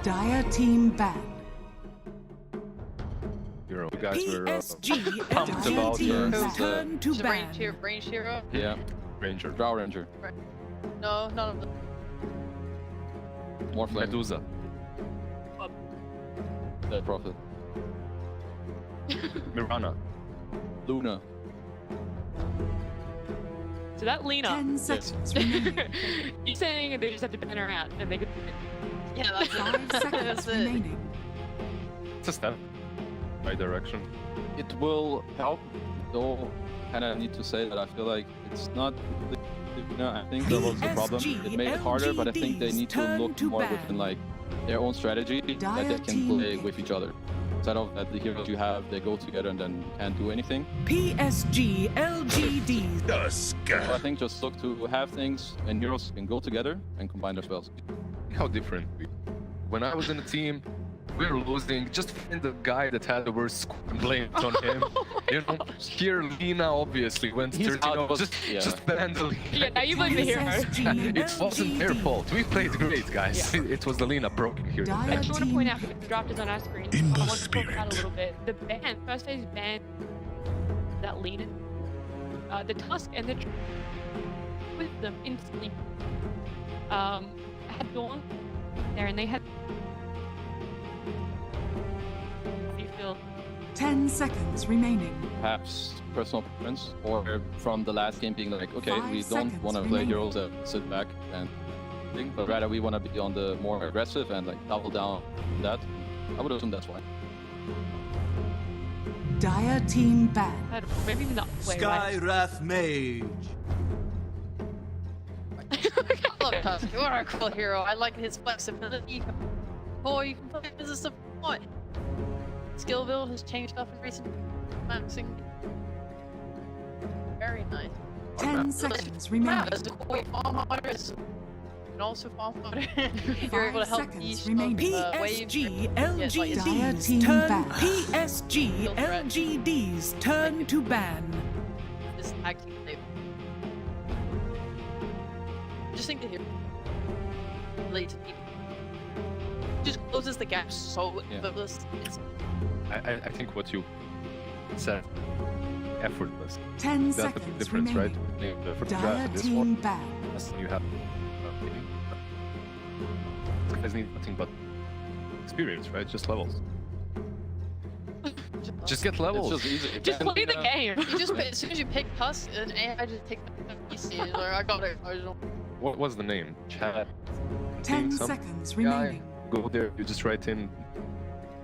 Dire team ban. You guys were PSG pumped about turn to ban. Range hero? Yeah, Ranger. Drow Ranger. No, none of them. More flame. Medusa. Dead Prophet. Mirana. Luna. So that Lena, 10 seconds remaining. you're saying they just have to ban her out and they could. Yeah, that's 5 seconds that's it. remaining. It's a step. Right direction. It will help, though. Kind of need to say that I feel like it's not. I think that was the problem. It made it harder, but I think they need to look more within like their own strategy that they can play with each other. Instead of that the heroes you have, they go together and then can't do anything. PSG.LGD. So I think just look to have things and heroes can go together and combine their spells. How different. When I was in the team, we were losing. Just find the guy that had the worst score and blame it on him. You know, here Lina obviously went 13-0. Just ban the Lina. Yeah, now you blame the hero. It wasn't their fault. We played great, guys. Yeah. It was the Lina broken here. I just want to point out because the draft is on our screen. I want to talk about a little bit. The ban, first phase ban, that Lena, the Tusk and the with them instantly. Had Dawn there and they had. You feel 10 seconds remaining. Perhaps personal preference, or from the last game being like, okay, 5 we don't seconds want to play remaining. heroes that sit back and think, but rather we want to be on the more aggressive and like double down on that. I would assume that's why. Dire team ban. maybe not way Sky Wrath Mage. I love Tusk. You're a cool hero. I like his flexibility. You can play him as a support. Skill build has changed up in recent maxing. Very nice. 10 seconds remaining. As a core farm artist, and also farm artist, you're able to 5 help seconds each remaining. PSG.LGD's turn ban. PSG.LGD's turn to ban. This actually just think the hero relate to people. Just closes the gap so effortless. I think what you said, effortless. 10 That's the big seconds difference, remaining. right? For the Dire draft and this team one, ban. you have guys need nothing but experience, right? Just levels. Just get levels. It's just easy. Just play the game. You just as soon as you pick Tusk, an AI just takes the PC. Like, I got it. I don't. What was the name? Chat. 10 Some seconds guy. remaining. Go there. You just write in.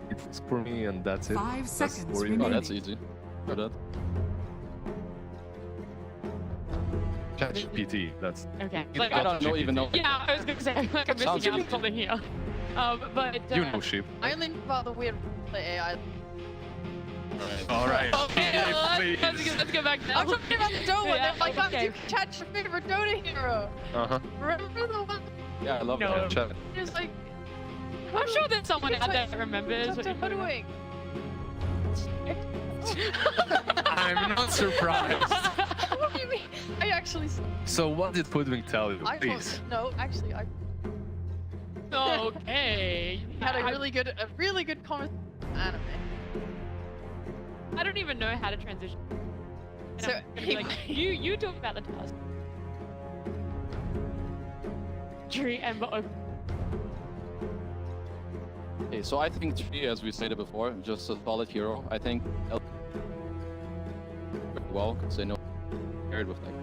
It's for me, and that's it. 5 That's seconds for you. remaining. Oh, that's easy. For that. ChatGPT. That's. Okay. You Like, I don't know, even know. yeah, I was gonna say I'm like I'm Sounds missing out easy. something here. But You know, sheep. I only know about the weird AI. All right. okay, let's go back now. I'm talking about the Dota one. Yeah, They're like, okay. you can chat your favorite Dota hero. Remember the one? Yeah, I love No. that. Chat. There's like, I'm sure there's someone out there that remembers what Dr. you're talking about. Hoodwink. I'm not surprised. What do you mean? I actually. So what did Hoodwink tell you? I Please. no, actually, I Okay. had a really good conversation with anime. I don't even know how to transition. And So, I'm gonna be like, you talk about the task. Tree Ember Oak. Okay, so I think Tree, as we stated before, just a solid hero. I think well, because they know paired with like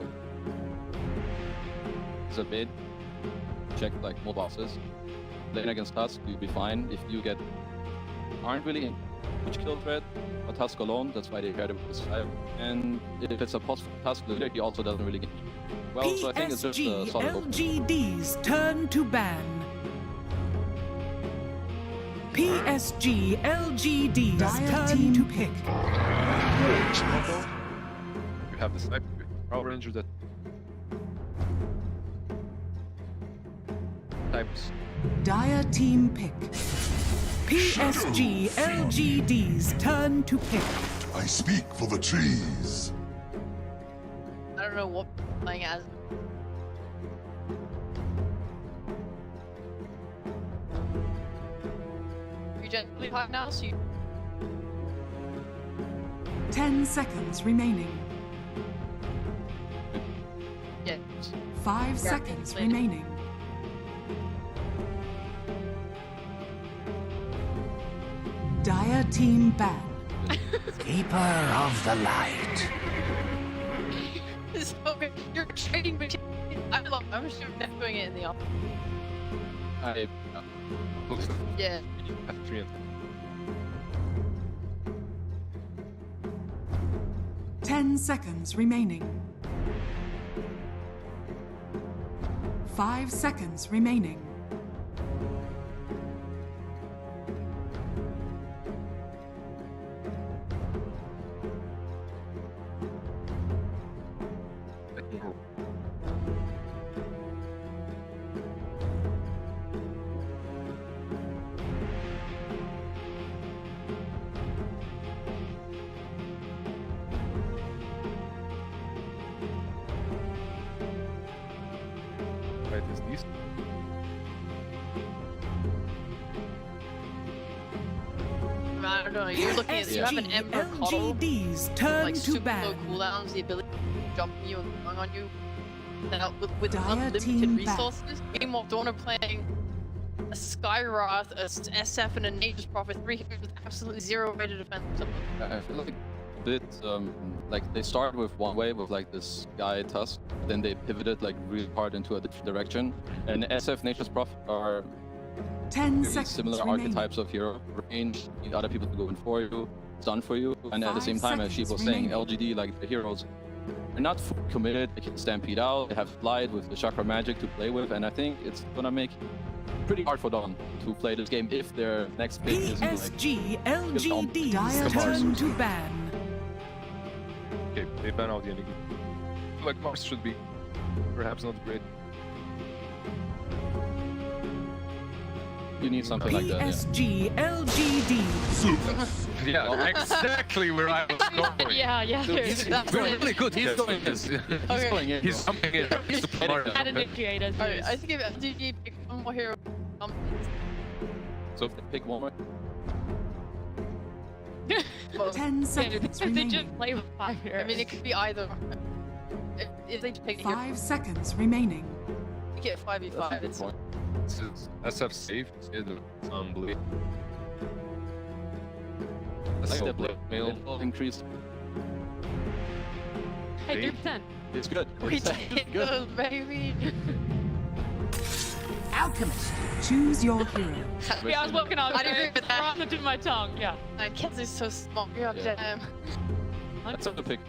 it's a bid. Check like more bosses. Playing against Tusk, you'll be fine. If you aren't really in much kill threat, or Tusk alone, that's why they paired it with this guy. And if it's a possible Tusk leader, he also doesn't really get well, so I think it's just a solid opening. PSG.LGD's turn to ban. PSG.LGD's turn to pick. You have the sniper, Power Ranger that types. Dire team pick. PSG.LGD's turn to pick. I speak for the trees. I don't know what I'm playing as. tangentially high now, so you 10 seconds remaining. yeah. 5 seconds remaining. Dire team ban. Keeper of the light. So you're trading between. I'm sure they're doing it in the office. Looks like Yeah. F3 and 10 seconds remaining. 5 seconds remaining. right is these. I don't know. You're looking at. You have an Ember Coddle, LGD's turn like to super low ban. cooldowns, the ability to jump you and going on you, with Dire unlimited team resources. Meanwhile, Dawn are playing a Skywrath, a SF, and a Nature's Prophet 3 heroes with absolutely zero way to defend themselves. I feel like a bit like they started with one wave with like this guy Tusk, then they pivoted like really hard into a different direction. And SF Nature's Prophet are 10 really seconds similar remaining. archetypes of hero. Range, need other people to go in for you, stun for you, and at the 5 same time, as she seconds was saying, remaining. LGD like the heroes are not fully committed. They can stampede out. They have Slide with the Chakra Magic to play with, and I think it's gonna make pretty hard for Dawn to play this game if their next pick isn't like PSG.LGD's Dire turn to ban. Okay, they ban out the enemy. Like Mars should be perhaps not great. you need something like that. PSG.LGD. Yeah, exactly where I was going. Yeah. That's We're it. really good. He's yes. going in. Yes. He's going in. He's jumping in. He's super Mario. Add initiators. Alright, I think if LGD pick one more hero, So Pick one more. 10 seconds They remaining. just play with fire. I mean, it could be either. If they pick a hero, 5 seconds remaining. you get 5v5. That's a It's good point. this is SF safe. It's unbelievable. I like So that blade blackmail. will increase. Hey, 3%. It's good. we It's take good. those, baby. Alchemist. Choose your hero. Yeah, I was working on it. I'd agree with that. Right on the tip of my tongue, yeah. Kenzie's so smart. God Yeah. damn. That's a good pick.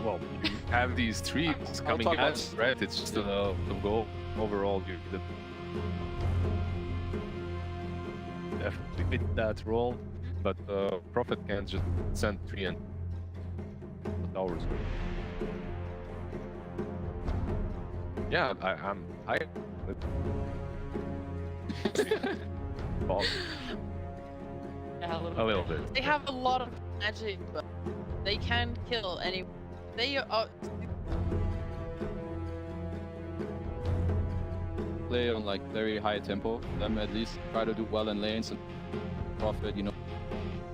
Well, you have these trees coming talk in, about- right? It's just the goal overall. You definitely fit that role, but Prophet can't just send 3 and the towers. Yeah, I'm. Well, Yeah, a little bit. They have a lot of magic, but they can kill anyone. They are. Play on like very high tempo. Them at least try to do well in lanes and Prophet, you know,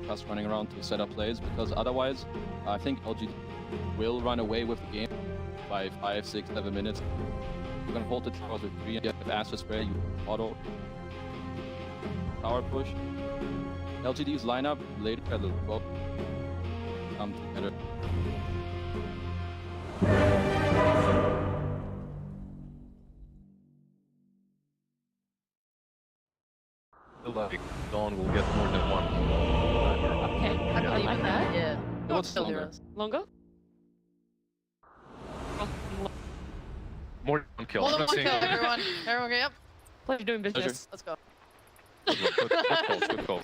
us running around to set up plays, because otherwise, I think LGD will run away with the game by 5, 6, 7 minutes. You're gonna hold the towers with 3 and get Astral Spray, you auto power push. LGD's lineup later at the both come together. Like Dawn will get more than one. Okay, I believe like in that. Yeah. What's Kill longer? heroes. Longer? More than one kill. More I'm than not one saying kill, everyone. Everyone get up. Pleasure doing business. Let's go. good call, good call.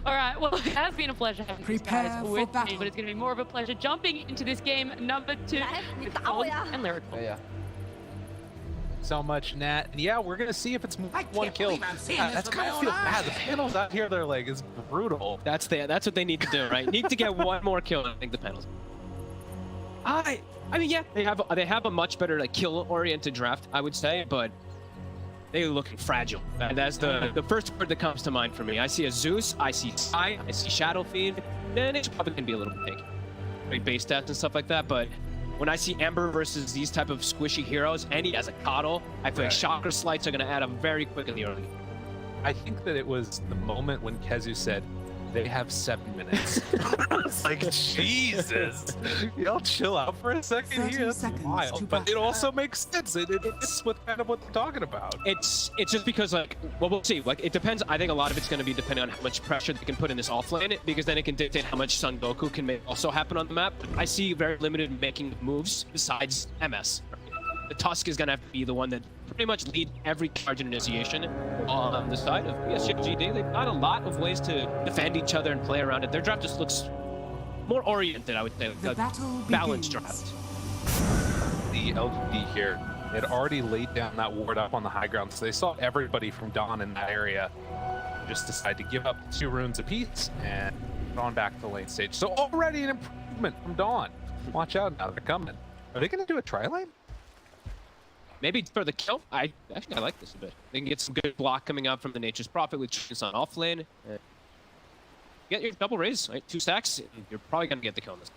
Alright, well, it has been a pleasure having these Prepare guys for with me, battle. but it's going to be more of a pleasure jumping into this game number 2 with Gold and Lyrical. Yeah. So much, Nat. And yeah, we're gonna see if it's more I than one can't kill. believe I'm seeing Yeah, this that's with kind my of feel own bad. The eyes. panels out here, they're like, it's brutal. That's what they need to do, right? Need to get one more kill. I think the panels. I mean, yeah, they have a much better like kill-oriented draft, I would say, but they're looking fragile. And that's the first word that comes to mind for me. I see a Zeus, I see Sai, I see Shadow Fiend, then it's probably gonna be a little bit picky. Like base stats and stuff like that, but when I see Ember versus these type of squishy heroes, and he has a coddle, I feel like Chakra Slights are gonna add up very quick in the early game. I think that it was the moment when Kezu said, they have 7 minutes. I was like, Jesus. Y'all chill out for a second here. That's wild. But it also makes sense. It's what kind of what they're talking about. It's just because, like, well, we'll see. Like, it depends. I think a lot of it's going to be depending on how much pressure they can put in this offlane, because then it can dictate how much Son Goku can make also happen on the map. I see very limited making moves besides MS. The Tusk is going to have to be the one that pretty much lead every charge and initiation on the side of PSG.LGD. They've got a lot of ways to defend each other and play around it. Their draft just looks more oriented, I would say. The a battle balanced begins. draft. The LGD here had already laid down that ward up on the high ground, so they saw everybody from Dawn in that area just decide to give up 2 runes apiece and on back to late stage. So already an improvement from Dawn. Watch out now, they're coming. Are they going to do a tri-lane? Maybe for the kill. I like this a bit. They can get some good block coming out from the Nature's Prophet with Chance on offlane. Get your double raise, right? 2 stacks, and you're probably gonna get the kill on this.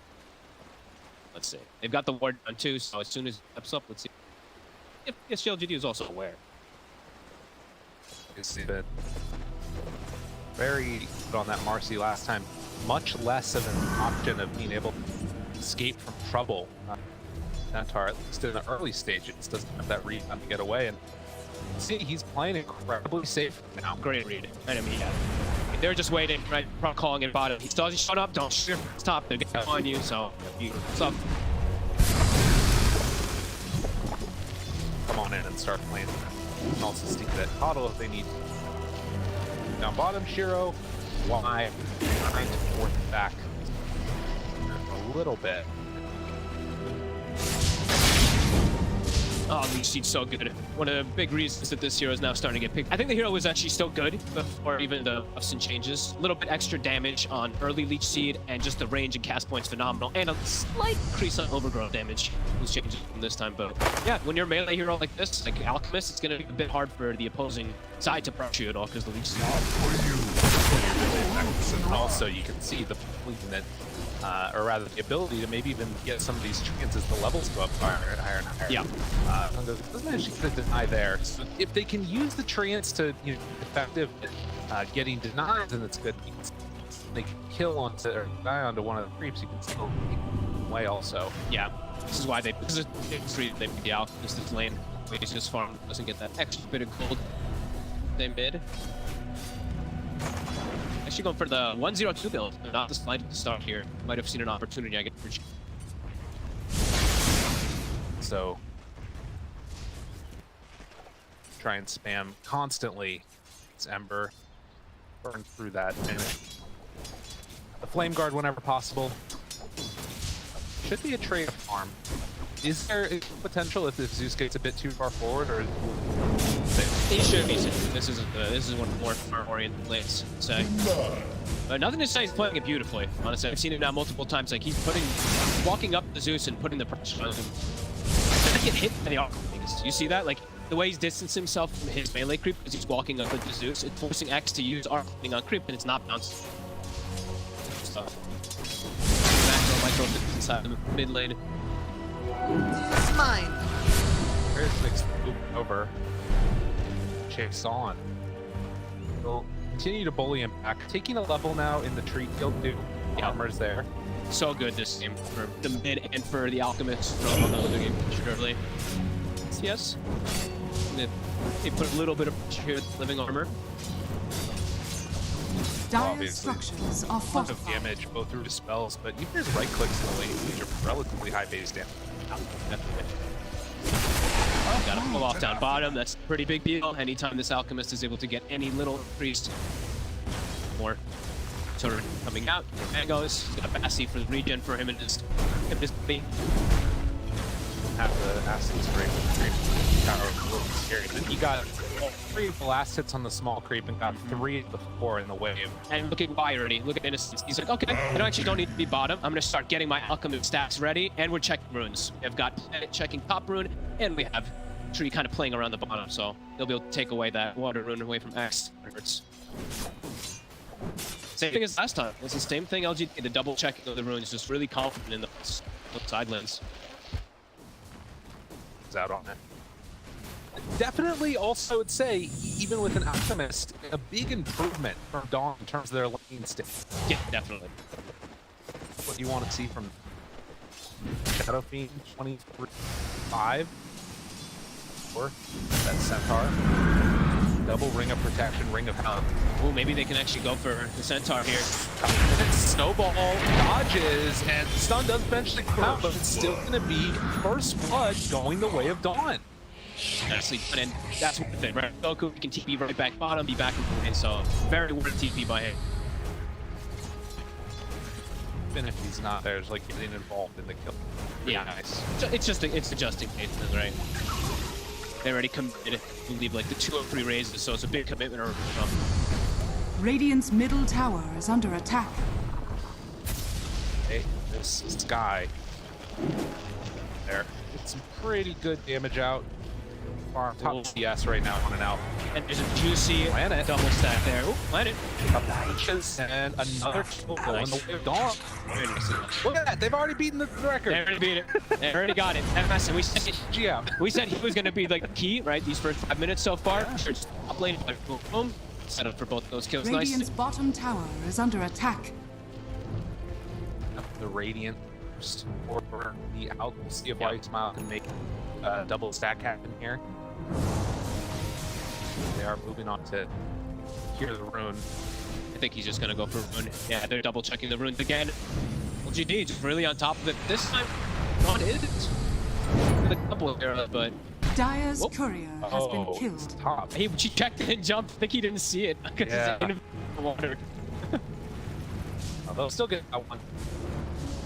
Let's see. They've got the ward on 2, so as soon as it steps up, let's see. If PSG.LGD is also aware. You see that very good on that Marcy last time. Much less of an option of being able to escape from trouble. Natar, at least in the early stages, doesn't have that read time to get away, and see, he's playing incredibly safe now. Great read. I mean, yeah. They're just waiting, right? Calling it bottom. He still hasn't shut up. Don't stop. They're getting on you, so what's up? Come on in and start playing. You can also stick that coddle if they need. Down bottom, Shiro. Why? Trying to force it back a little bit. Oh, Leech Seed's so good. One of the big reasons that this hero is now starting to get picked. I think the hero was actually still good before even the buffs and changes. A little bit extra damage on early Leech Seed, and just the range and cast points phenomenal. And a slight increase on overgrowth damage. Those changes from this time, but yeah, when you're a melee hero like this, like Alchemist, it's going to be a bit hard for the opposing side to pressure you at all because the Leech Seed. And also, you can see the movement, or rather the ability to maybe even get some of these chances, the levels go up higher and higher and higher. Yeah. Doesn't actually get a deny there. So if they can use the treants to, you know, effective getting denies, then it's good. They can kill onto or die onto one of the creeps. You can still take them away also. Yeah. This is why they. This is the reason they pick the Alchemist this lane. He's just farm doesn't get that extra bit of gold. They mid. Actually going for the 102 build, not the slide at the start here. Might have seen an opportunity, I guess. So try and spam constantly. It's Ember. Burn through that. The Flame Guard whenever possible. Should be a trade farm. Is there a potential if Zeus gets a bit too far forward, or he should be. This is one more farm-oriented lanes. So, but nothing to say. He's playing it beautifully. Honestly, I've seen him now multiple times. Like he's walking up the Zeus and putting the pressure on him. I get hit by the Archangel. You see that? Like the way he's distanced himself from his melee creep because he's walking up with the Zeus. It's forcing X to use Archangel on creep, and it's not bouncing. Stuff. Micro inside the mid lane. It's mine. There's Nick's move over. Chase on. We'll continue to bully him back. Taking a level now in the tree field too. The armor's there. So good this game for the mid and for the Alchemist from another game early. Yes. They put a little bit of pressure here with living armor. Dire structures are Tons of fortified. damage both through the spells, but even his right clicks in the lane, these are relatively high base damage. Definitely. Got to pull off down bottom. That's a pretty big deal. Anytime this Alchemist is able to get any little increased more sort of coming out. There goes. He's got a Bassy for the regen for him and his B. Have the acid spray with the creep power a little scary. But then he got 3 of the last hits on the small creep and got 3 of the 4 in the wave. And look at Y already. Look at Innocence. He's like, okay, I don't need to be bottom. I'm going to start getting my Alchemist stacks ready, and we're checking runes. We've got Planet checking top rune, and we have tree kind of playing around the bottom, so they'll be able to take away that water rune away from X. Same thing as last time. It's the same thing. LGD, the double checking of the runes, just really confident in the side lanes. Is out on it. Definitely also would say, even with an Alchemist, a big improvement from Dawn in terms of their lane state. Yeah, definitely. What you want to see from Shadow Fiend 23-5 or that Centaur. Double Ring of Protection, Ring of Health. Oh, maybe they can actually go for the Centaur here. Snowball dodges, and stun does eventually come out, but it's still going to be First Blood going the way of Dawn. Honestly, and that's one thing, right? Goku can TP right back bottom, be back in the lane, so very worth TP by him. Even if he's not there, it's like getting involved in the kill. Yeah, nice. It's just it's adjusting cases, right? They already committed, I believe, like the 203 raises, so it's a big commitment. Radiant's middle tower is under attack. Hey, this Sky there. It's some pretty good damage out. Farm top CS right now on and out. And there's a juicy Planet. double stack there. Oh, Planet. And another kill going the way of Dawn. Look at that, they've already beaten the record. They already beat it. They already got it. And we said we said he was going to be like the key, right? These first 5 minutes so far. Yeah. Sure, just top lane, boom, boom. Set up for both those kills. Radiant's Nice. bottom tower is under attack. The Radiant first or the out. We'll see if White Smile can make a double stack happen here. They are moving on to hear the rune. I think he's just going to go for rune. Yeah, they're double checking the runes again. LGD just really on top of it. This time, not it. A couple of arrows, but Dire's courier has been killed. Top. he checked and jumped. I think he didn't see it because Yeah. it's in the water. They'll still get that one.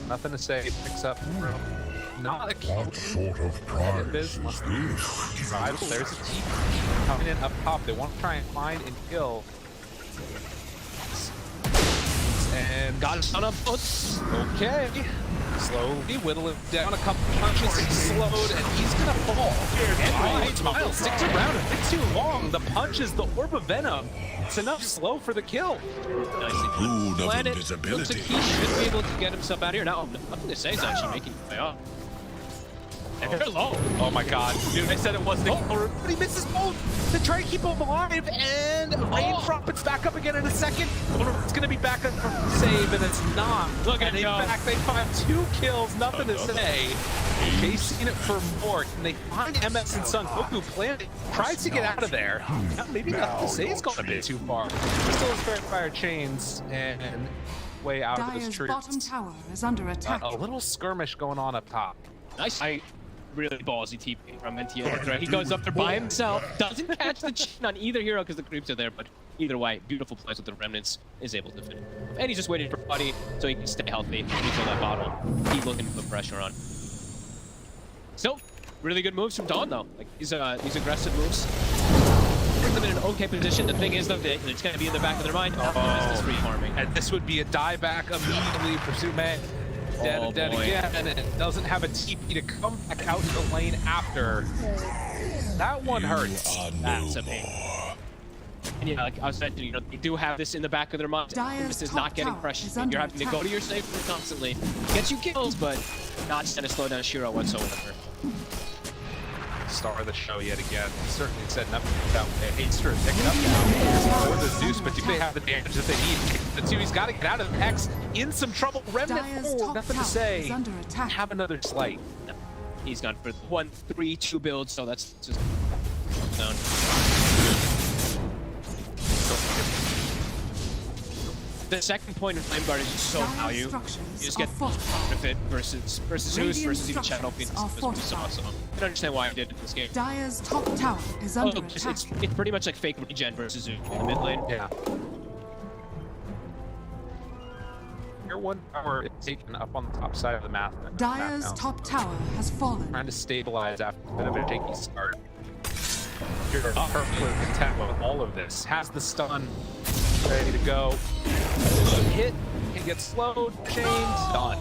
Nothing to say. Picks up. Not a kill. What sort of prize This is must be this? vital. There's a team coming in up top. They want to try and find and kill. And Got a stun up. Oops. okay. Slowly whittling down a couple punches. He's slowed and he's gonna fall. And Miles sticks around a bit too long. The punch is the Orb of Venom. It's enough slow for the kill. Rune of Planet looks like invisibility. he should be able to get himself out of here. Now, nothing to say is actually making his way up. And they're low. Oh my god. Dude, I said it wasn't a kill, but he misses both to try and keep him alive. And Raindrop, it's back up again in a second. It's gonna be back up for save, and it's not. Look at and him in go. fact, they find 2 kills, nothing to say. Chasing it for more. Can they find MS and Son Goku? Planet tries to get out of there. Now, maybe nothing to say. It's gone a bit too far. Still has Fair Fire chains and way out of this Dire's tree. bottom tower is under attack. A little skirmish going on up top. Nice. Really ballsy TP from NTA. He goes up there by himself, doesn't catch the chin on either hero because the creeps are there, but either way, beautiful plays with the remnants, is able to finish. And he's just waiting for Buddy so he can stay healthy, control that bottle, keep looking to put pressure on. Still, really good moves from Dawn though. Like these aggressive moves. Put them in an okay position. The thing is though, it's going to be in the back of their mind. Oh, this is free farming. And this would be a dieback immediately for Sume. Dead again, and it doesn't have a TP to come back out to the lane after. That one hurts. That's a pain. And yeah, like I was mentioning, they do have this in the back of their mind. Dire's This is top not getting tower pressure. is under You're having to go to your safe room constantly. Gets you kills, but not going to slow down Shiro whatsoever. Star of the show yet again. Certainly setting up that hates to pick it up now. Or the Zeus, but do they have the damage that they need? The two, he's got to get out of the X. In some trouble. Remnant Dire's forward. top Nothing to tower say. is under attack. Have another slight. No. He's gone for 1-3-2 build, so that's just down. The second point of Flame Guard is just so Dire's value. You structures just are get fortified. with it versus Zeus Radiant versus even Shadow structures Phoenix. are That's what we saw, fortified. so I don't understand why I did it in this game. Dire's top tower is under It's attack. pretty much like fake regen versus Zeus in the mid lane. Yeah. Your one tower is taken up on the top side of the map. Dire's now. top tower has fallen. Trying to stabilize after a bit of a shaky start. You're perfectly content with all of this. Has the stun ready to go. Hit, he gets slowed, chains, done.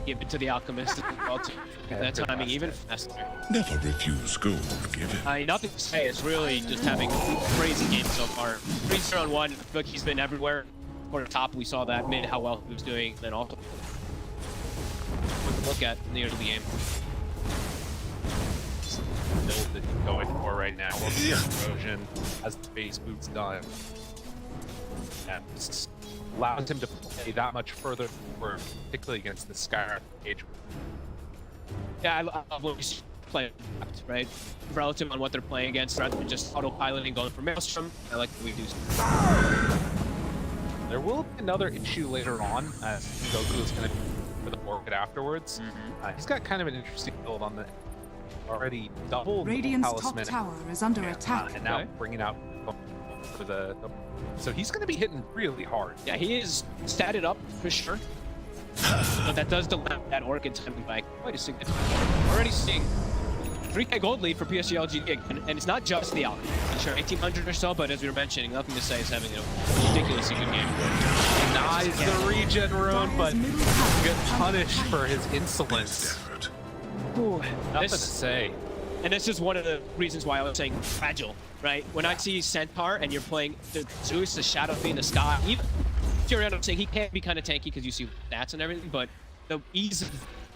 give it to the Alchemist as well to get that timing even faster. Never refuse gold given. Nothing to say. It's really just having a crazy game so far. 3-0-1. I feel like he's been everywhere. For the top, we saw that mid, how well he was doing. Then also look at near the game. Build that he's going for right now. Erosion as the base boots done. And just allows him to play that much further forward, particularly against the Skyrim age. Yeah, I love when we play, right? Relative on what they're playing against, rather than just autopiloting, going for Maelstrom. I like the way we do. There will be another issue later on, as Goku is going to for the Orchid afterwards. He's got kind of an interesting build on the already double Radiant's top talisman, tower is under attack. and now bringing out for the so he's going to be hitting really hard. Yeah, he is statted up for sure. But that does delay that Orchid timing by quite a significant. Already seeing 3k gold lead for PSG.LGD again, and it's not just the Alchemy. Sure, 1800 or so, but as we were mentioning, nothing to say is having a ridiculously good game. Denies the regen rune, but get punished for his insolence. Ooh, Nothing to say. And this is one of the reasons why I was saying fragile, right? When I see Centaur and you're playing the Zeus, the Shadow Fiend, the Sky, even you're end up saying he can be kind of tanky because you see stats and everything, but the ease of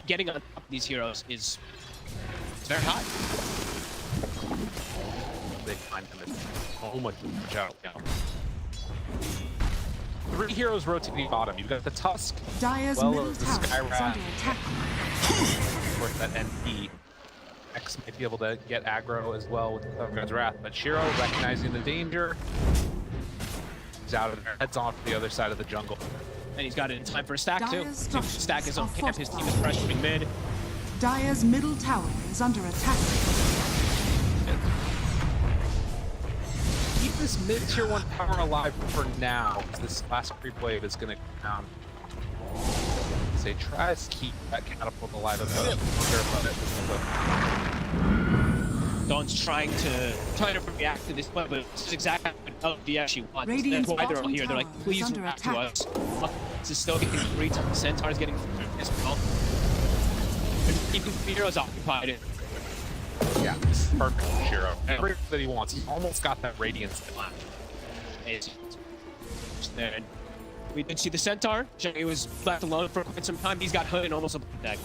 getting on top of these heroes is very high. They find him at so much out now. 3 heroes rotating bottom. You've got the Tusk, Dire's well middle as the tower is Skyrat. under attack. Of course, that NP. X might be able to get aggro as well with the Thunder's Wrath, but Shiro, recognizing the danger, he's out of there, heads on to the other side of the jungle. And he's got it in time for a stack too. Dire's To stack his own structures camp, his are team is pressuring mid. Dire's middle tower is under attack. Keep this mid-tier 1 power alive for now, because this last creep wave is going to come down. Say, try to keep that catapult alive a bit longer, but Dawn's trying to react to this play, but this is exactly what LG actually wants. Radiant's That's why they're all bottom here. They're like, tower is please under react to attack. us. This is still getting free. Centaur's getting free as well. Keeping the heroes occupied. yeah, this is perfect for Shiro. Everything that he wants. He almost got that Radiance left. And we did see the Centaur. He was left alone for quite some time. He's got Hood and almost a deck.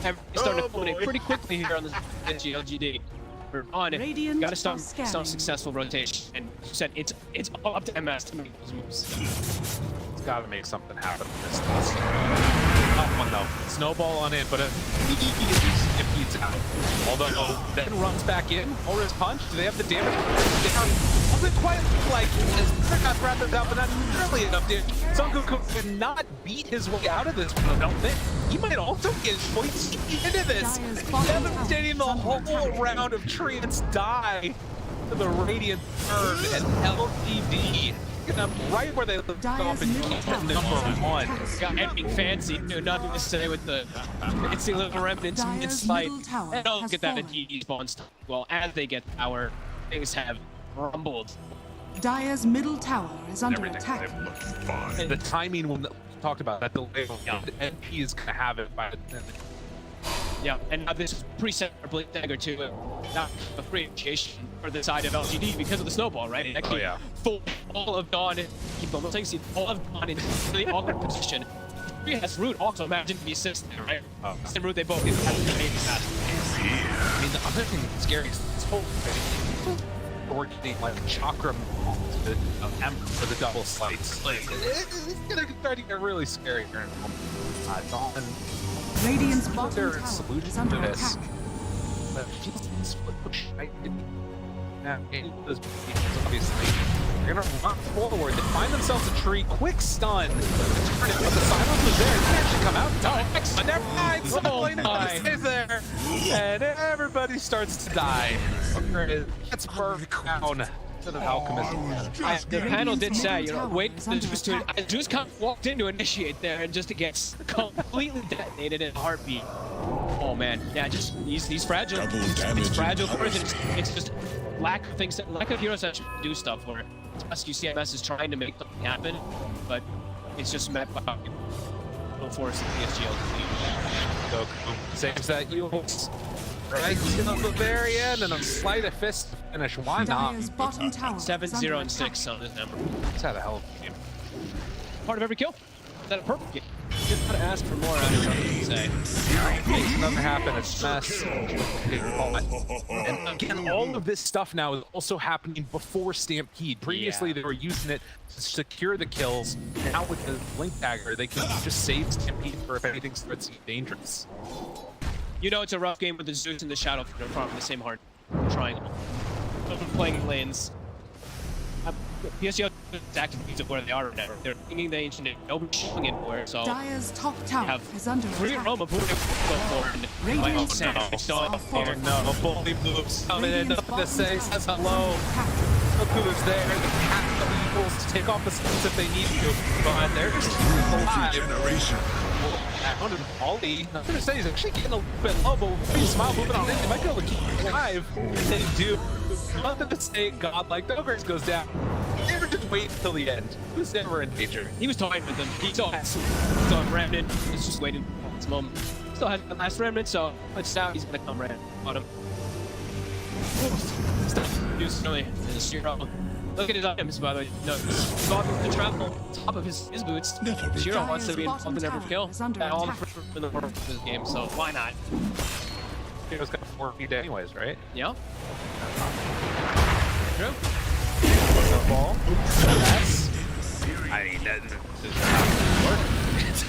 He's starting to culminate pretty quickly here on the PSG.LGD. We're on it. Radiant Got to start are scanning. some successful rotation. And you said it's all up to MS to make those moves. He's got to make something happen with this Tusk. Tough one though. Snowball on it, but if he's out. Although then runs back in, or his punch. Do they have the damage? Doesn't quite look like as got wrapped up, but not nearly enough damage. Son Goku could not beat his way out of this one, I don't think. He might also get points into this. Dire's bottom Devastating the tower is under whole attack. round of Treants die to the Radiant Turn and LGD. Right where they left off and keep at #1. Got anything fancy, do nothing to say with the fancy little remnants Dire's mid-slight. middle tower And don't has get that fallen. DD spawns. Well, as they get power, things have rumbled. Dire's middle tower is under Everything. attack. The timing when we talked about that delay, NP is gonna have it by the Yeah, and now this is preset for Blade Dagger too. Not appreciation for the side of LGD because of the snowball, right? Oh, yeah. Full all of Dawn, keep almost saying all of Dawn in a really awkward position. He has Root also imagine to be assistant, right? Oh. And Root they both get have to make that. I mean, the other thing that's scary is this whole coordinating like chakra Ember for the double slice. Like, it's gonna start to get really scary here in a moment. Dawn, Radiant's bottom their tower solution is to under this. attack. But just split push, right? Now, those obviously, they're gonna run forward. They find themselves a tree. Quick stun. Turn it, but the silence was there. It didn't actually come out. No, excellent. Never mind. Someone stays there, and everybody starts to die. Gets burned down. To the Alchemist. The panel did say, middle tower wait is for the under Zeus to attack. Zeus kind of walked in to initiate there, and just it gets completely detonated in a heartbeat. Oh man, yeah, just he's fragile. Double He's damage fragile and for it. It's just lack of things, lack of heroes that should do stuff for it. Rescue CMS is trying to make something happen, but it's just met by capital force in PSG.LGD. Goku saves that use right till the very end, and a slight of fist finish. Why not? Dire's bottom tower is 7, under 0, and attack. 6 on this number. Let's have a hell of a game. Part of every kill. Is that a perfect game? Just gotta ask for more out of something to say. Makes nothing happen. It's a mess. And again, all of this stuff now is also happening before Stampede. Previously, they were using it to secure the kills. Now with the Blink Dagger, they can just save Stampede for if anything starts to get dangerous. You know it's a rough game with the Zeus and the Shadow from the same hard triangle. Playing lanes. PSG is active where they are right now. They're thinking the ancient and nobody's showing it anywhere, so Dire's top tower is under free attack. Roma moving forward. Radiant Oh no, bully moves coming in, nothing to say, says hello. Goku's there, the cat equals to take off the skins if they need to, but they're just alive. Ollie, nothing to say, he's actually getting a little bit low, but with Smile moving on in, they might be able to keep him alive. They do. Nothing to say, godlike, the Ogres goes down. Never just wait until the end. He was never in danger. He was toying with them. He still has Remnant. He's just waiting for this moment. Still has the last Remnant, so it's now he's gonna come right on him. He's really a Shiro. Look at his items, by the way. No, he's got the travel top of his boots. Shiro wants to be involved in every kill. And all the first in the world of this game, so why not? Shiro's got 4 feet anyways, right? Yeah. True. The ball. Yes. I mean, that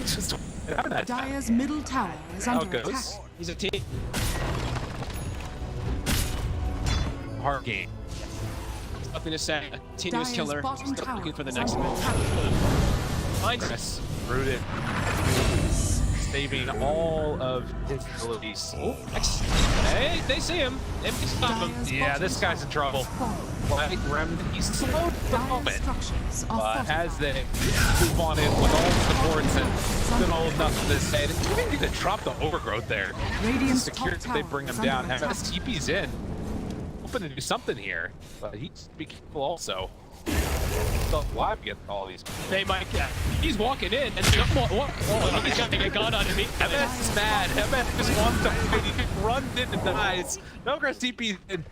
just work. Dire's middle tower is How under it goes. attack. He's a team. Hard game. Nothing to say. A continuous Dire's killer. bottom Still tower looking for the is next under one. attack. Finds Chris, rooted. Saving all of his abilities. Hey, they see him. They stop him. Dire's Yeah, bottom this guy's in tower trouble. has fallen. Like Remnant, he's slowed for the Dire's moment. structures are But fortified. as they move on in with all the supports and still old enough to this head, it's even going to drop the overgrowth there. Radiant's Secure top that they tower bring is him down. under attack. MS TP's in. Hoping to do something here, but he needs to be careful also. Still alive against all these. They might get. He's walking in, and he's got to get gun on him. MS is mad. MS just wants to fight. He runs in and dies. No grass TP's in.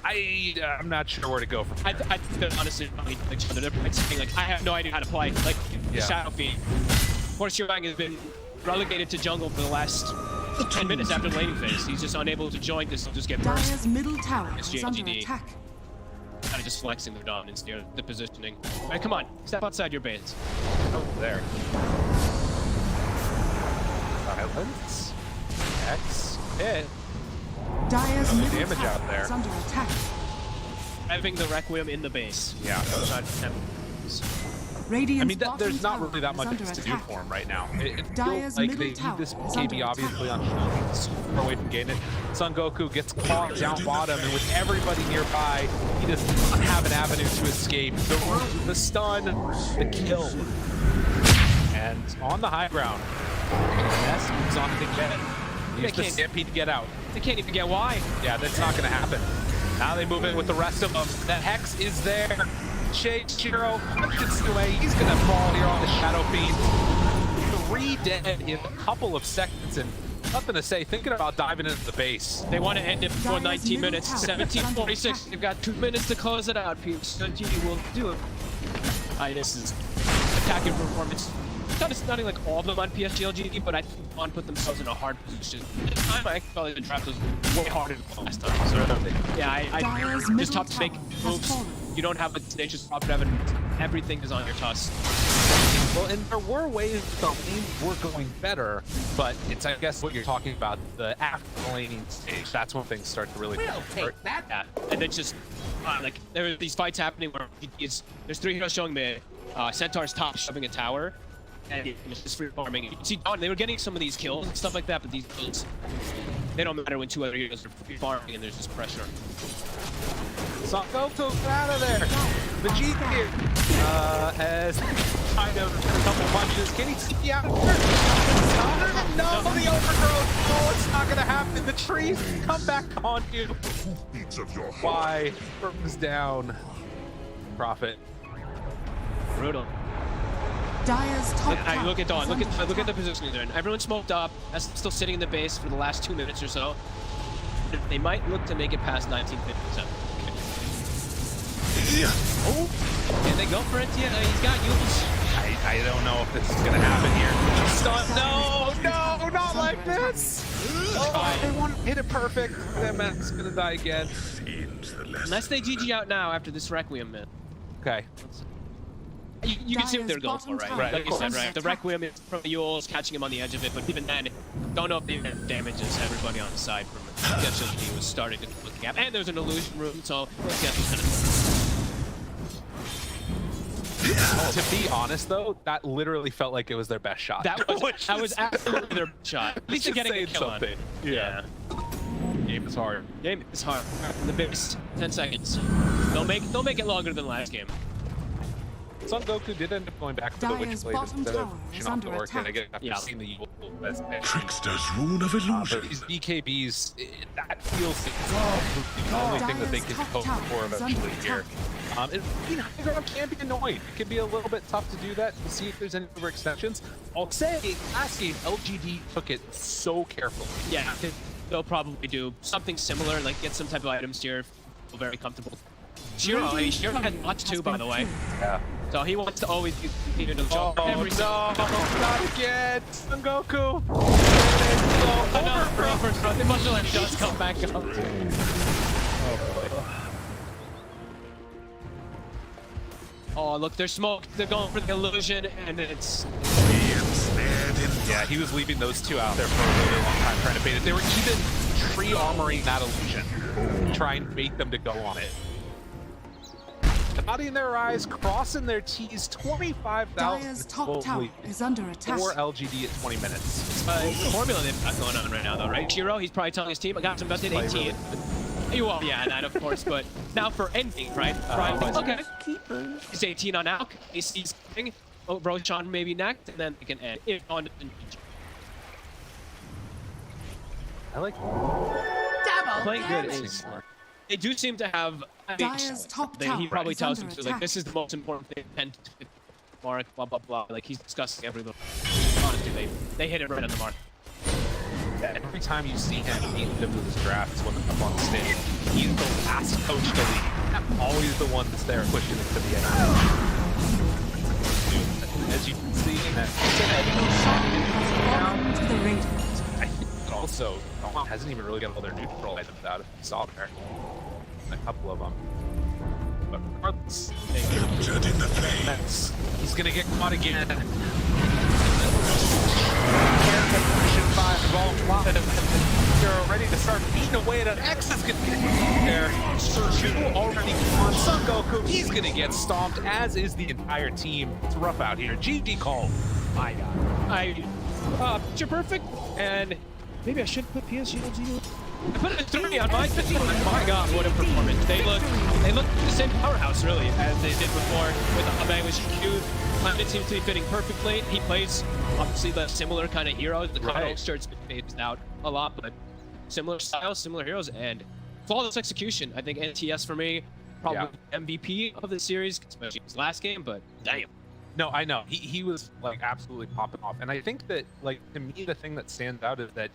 I'm not sure where to go from here. I think they're honestly probably each other. They're saying, like, I have no idea how to play. Like, Yeah. Shadow Fiend. Fortune has been relegated to jungle for the last 10 minutes after the laning phase. He's just unable to join this. He'll just get burst. Dire's middle tower is under PSG.LGD. attack. Kind of just flexing their dominance here, the positioning. All right, come on, step outside your base. Oh, there. Silence. X. Hit. Dire's middle damage tower out there. is under attack. Having the Requiem in the base. Yeah. Outside of them. Radiant's I mean, bottom there's not tower really that is much under to do attack. for him right now. It Dire's feels like middle they need tower this is KB under obviously attack. on super far away from getting it. Son Goku gets caught down bottom, and with everybody nearby, he does not have an avenue to escape. The root, the stun, the kill. And on the high ground, Ness moves on to get it. Use the Stampede to get out. They can't even get why. Yeah, that's not going to happen. Now they move in with the rest of them. That Hex is there. Shiro gets away. He's going to fall here on the Shadow Fiend. 3 dead in a couple of seconds, and nothing to say. Thinking about diving into the base. They want to end it before Dire's 19 middle minutes. tower is under 17:46. attack. They've got 2 minutes to close it out. PSG will do it. This is attacking performance. Not like all of them on PSG.LGD, but I think Vaughn put themselves in a hard position. This time, I felt like the draft was way harder than last time. So, yeah, I Dire's just middle tough to make tower has moves. fallen. You don't have a tenacious drop evidence. Everything is on your tusk. Well, and there were ways the lanes were going better, but it's, I guess, what you're talking about, the after laning stage. That's when things start to really fall apart. Yeah, and then just like there are these fights happening where there's 3 heroes showing mid, Centaur's top shoving a tower, and it's just free farming. You can see Dawn, they were getting some of these kills and stuff like that, but these kills, they don't matter when 2 other heroes are free farming and there's just pressure. Son Goku, get out of there! Vegeta here has kind of a couple punches. Can he TP out of there? No, the overgrowth! No, it's not gonna happen. The trees come back on you. Why? Burns down. Profit. Brutal. Dire's top tower Look at Dawn. is Look under at the attack. positioning they're in. Everyone's smoked up. That's still sitting in the base for the last 2 minutes or so. They might look to make it past 1950%. Oh, can they go for it? Yeah, he's got Yules. I don't know if this is gonna happen here. No, Not like this. Oh, they want to hit it perfect. That Matt's gonna die again. Unless they GG out now after this Requiem, man. Okay. You can see what they're going for, right? Right, Like you said, right? The Requiem is from Yules, catching him on the edge of it, but even then, don't know if the damages everybody on the side from it. He was starting to look at. And there's an illusion room, so let's get this kind of. To be honest, though, that literally felt like it was their best shot. That was absolutely their shot. At least they're getting a kill on. Yeah. Game is hard. Game is hard. The biggest 10 seconds. They'll make it longer than last game. Son Goku did end up going back for the Dire's Witchblade bottom instead of tower pushing is off under the Orchid. I attack. guess after seeing the Yule as Trickster's rune of illusion. these BKBs, that feels the only thing that they can hope for eventually here. High ground can be annoying. It can be a little bit tough to do that to see if there's any overextensions. I'll say last game LGD took it so carefully. Yeah, they'll probably do something similar, like get some type of items here. Feel very comfortable. Shiro had lots too, by the way. Yeah. So he wants to always continue to jump every no, not again! Son Goku! The muscle and does come back up. Oh boy. Oh, look, they're smoked. They're going for the illusion, and it's... Yeah, he was leaving those two out there for a really long time trying to bait it. They were even tree armoring that illusion, trying to bait them to go on it. Nodding their eyes, crossing their T's, 25,000 Dire's top tower is under attack. for LGD at 20 minutes. It's a formula they've got going on right now, though, right? Shiro, he's probably telling his team, I got some invested 18. Well, yeah, that of course, but now for ending, right? Okay. He's 18 on Alk. He sees something. Oh, Roshan maybe next, and then they can end. If on I like playing good is. They do seem to have. Dire's top tower He probably is tells under them to, like, attack. this is the most important thing. 10 to 15 mark, blah blah blah. Like he's discussing every little. Honestly, they hit it right on the mark. every time you see him at the end of his drafts when up on the stage, he's the last coach to leave. Always the one that's there pushing it to the end. As you can see in that. Down to the radiant. I think also, Dawn hasn't even really got all their neutral items out if you saw there. A couple of them. But regardless, Captured in the flames. he's gonna get caught again. They're ready to start beating away at an X is gonna get there. Serju already on Son Goku. He's gonna get stomped, as is the entire team. It's rough out here. GG call. My God. Picture perfect, and maybe I should put PSG.LGD. I put a 3 on my 15. My God, what a performance! They look the same powerhouse really as they did before with Abe with GQ. It seems to be fitting perfectly. He plays obviously the similar kind of heroes. The combo starts to fade out a lot, but similar styles, similar heroes, and flawless execution. I think NTS for me, probably MVP of the series, especially his last game. But damn. No, I know. He was like absolutely popping off. And I think that, like, to me, the thing that stands out is that